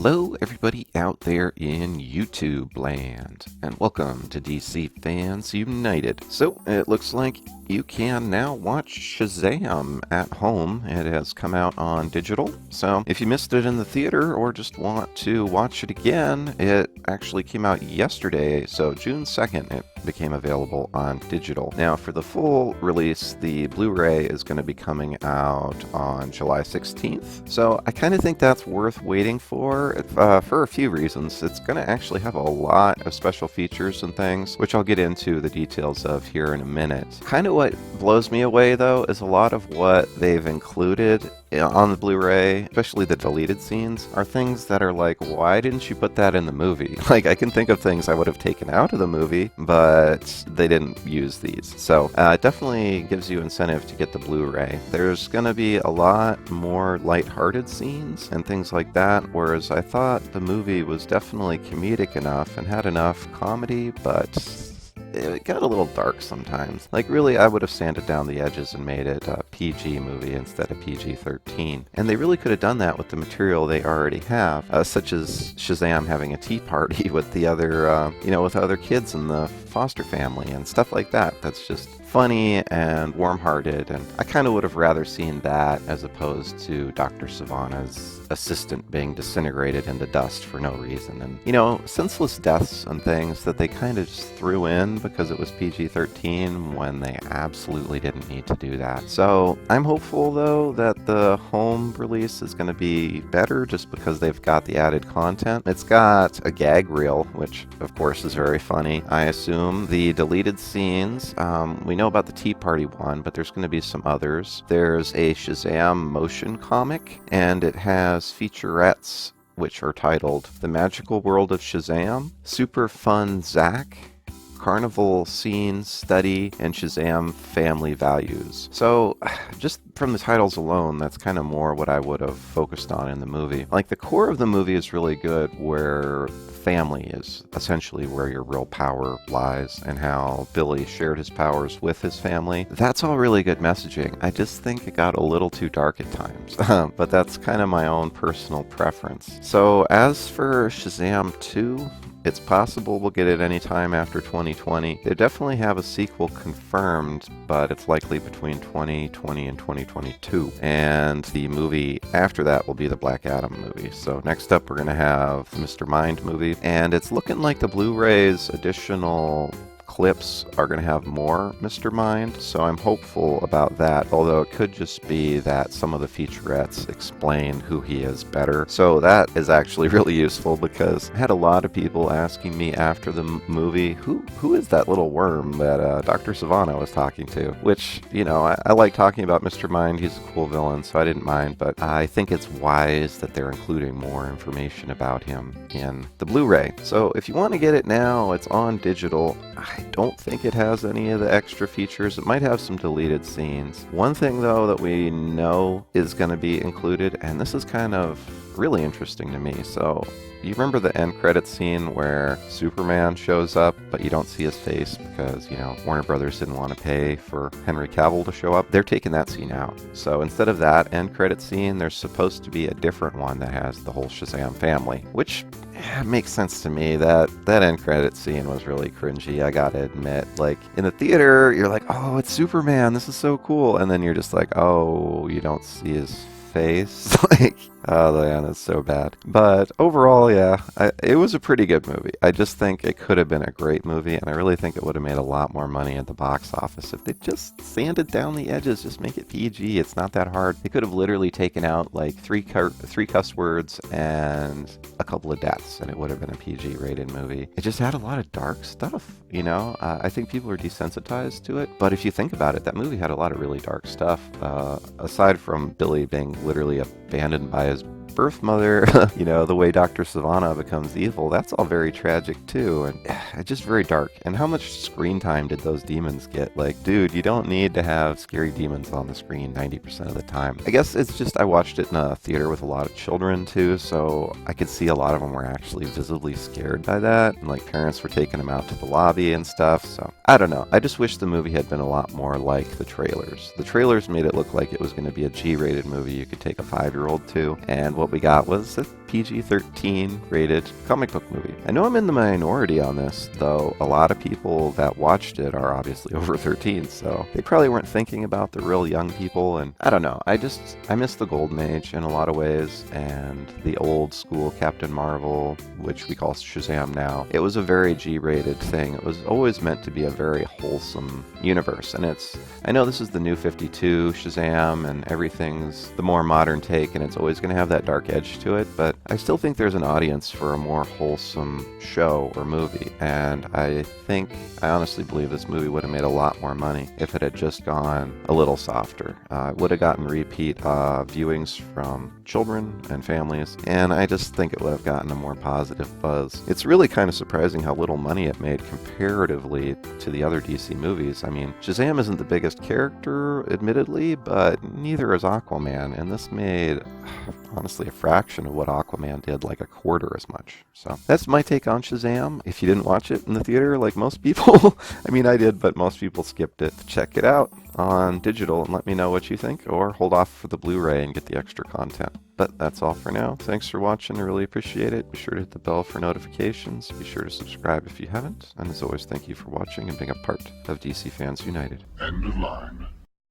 Hello, everybody out there in YouTube land, and welcome to DC Fans United. So, it looks like you can now watch Shazam at home. It has come out on digital, so if you missed it in the theater or just want to watch it again, it actually came out yesterday, so June 2nd it became available on digital. Now, for the full release, the Blu-ray is going to be coming out on July 16th, so I kind of think that's worth waiting for a few reasons. It's going to actually have a lot of special features and things, which I'll get into the details of here in a minute. Kind of what blows me away, though, is a lot of what they've included on the Blu-ray, especially the deleted scenes, are things that are like, why didn't you put that in the movie? Like, I can think of things I would have taken out of the movie, but they didn't use these. So it definitely gives you incentive to get the Blu-ray. There's going to be a lot more lighthearted scenes and things like that, whereas I thought the movie was definitely comedic enough and had enough comedy, but it got a little dark sometimes. Like, really, I would have sanded down the edges and made it a PG movie instead of PG-13. And they really could have done that with the material they already have, such as Shazam having a tea party with the other, with other kids in the foster family and stuff like that. That's just funny and warm-hearted, and I kind of would have rather seen that as opposed to Dr. Savannah's assistant being disintegrated into dust for no reason, and senseless deaths and things that they kind of just threw in because it was PG-13 when they absolutely didn't need to do that. So I'm hopeful, though, that the home release is going to be better just because they've got the added content. It's got a gag reel, which of course is very funny. I assume the deleted scenes, we know about the Tea Party one, but there's going to be some others. There's a Shazam motion comic, and it has featurettes which are titled The Magical World of Shazam, Super Fun Zack, Carnival Scene Study, and Shazam Family Values. So, just from the titles alone, that's kind of more what I would have focused on in the movie. Like, the core of the movie is really good, where family is essentially where your real power lies, and how Billy shared his powers with his family. That's all really good messaging. I just think it got a little too dark at times, but that's kind of my own personal preference. So, as for Shazam 2, it's possible we'll get it anytime after 2020. They definitely have a sequel confirmed, but it's likely between 2020 and 2022. And the movie after that will be the Black Adam movie. So next up, we're going to have the Mr. Mind movie. And it's looking like the Blu-ray's additional clips are going to have more Mr. Mind, so I'm hopeful about that, although it could just be that some of the featurettes explain who he is better. So that is actually really useful, because I had a lot of people asking me after the movie, who is that little worm that Dr. Savannah was talking to? Which, I like talking about Mr. Mind. He's a cool villain, so I didn't mind, but I think it's wise that they're including more information about him in the Blu-ray. So if you want to get it now, it's on digital. I don't think it has any of the extra features. It might have some deleted scenes. One thing, though, that we know is going to be included, and this is kind of really interesting to me. So, you remember the end credit scene where Superman shows up, but you don't see his face because, Warner Brothers didn't want to pay for Henry Cavill to show up? They're taking that scene out. So instead of that end credit scene, there's supposed to be a different one that has the whole Shazam family, which makes sense to me. That end credit scene was really cringy, I gotta admit. Like, in the theater, you're like, oh, it's Superman, this is so cool. And then you're just like, oh, you don't see his face. Like, oh man, it's so bad. But overall, yeah, it was a pretty good movie. I just think it could have been a great movie, and I really think it would have made a lot more money at the box office if they just sanded down the edges, just make it PG. It's not that hard. They could have literally taken out like three cuss words and a couple of deaths, and it would have been a PG rated movie. It just had a lot of dark stuff, I think people are desensitized to it, but if you think about it, that movie had a lot of really dark stuff, aside from Billy being literally abandoned by his birth mother, the way Dr. Savannah becomes evil, that's all very tragic too, and it's just very dark. And how much screen time did those demons get? Like, dude, you don't need to have scary demons on the screen 90% of the time. I guess it's just I watched it in a theater with a lot of children too, so I could see a lot of them were actually visibly scared by that, and like parents were taking them out to the lobby and stuff, so I don't know. I just wish the movie had been a lot more like the trailers. The trailers made it look like it was going to be a G-rated movie you could take a 5-year-old to, and what we got was a PG-13 rated comic book movie. I know I'm in the minority on this, though a lot of people that watched it are obviously over 13, so they probably weren't thinking about the real young people, and I don't know. I miss the Golden Age in a lot of ways, and the old school Captain Marvel, which we call Shazam now. It was a very G-rated thing. It was always meant to be a very wholesome universe, and I know this is the new 52 Shazam, and everything's the more modern take, and it's always going to have that dark edge to it, but I still think there's an audience for a more wholesome show or movie, and I honestly believe this movie would have made a lot more money if it had just gone a little softer. It would have gotten repeat viewings from children and families, and I just think it would have gotten a more positive buzz. It's really kind of surprising how little money it made comparatively to the other DC movies. I mean, Shazam isn't the biggest character, admittedly, but neither is Aquaman, and this made, honestly, a fraction of what Aquaman did, like a quarter as much. So that's my take on Shazam. If you didn't watch it in the theater like most people, I mean, I did, but most people skipped it. Check it out on digital and let me know what you think, or hold off for the Blu-ray and get the extra content. But that's all for now. Thanks for watching. I really appreciate it. Be sure to hit the bell for notifications. Be sure to subscribe if you haven't. And as always, thank you for watching and being a part of DC Fans United. End of line.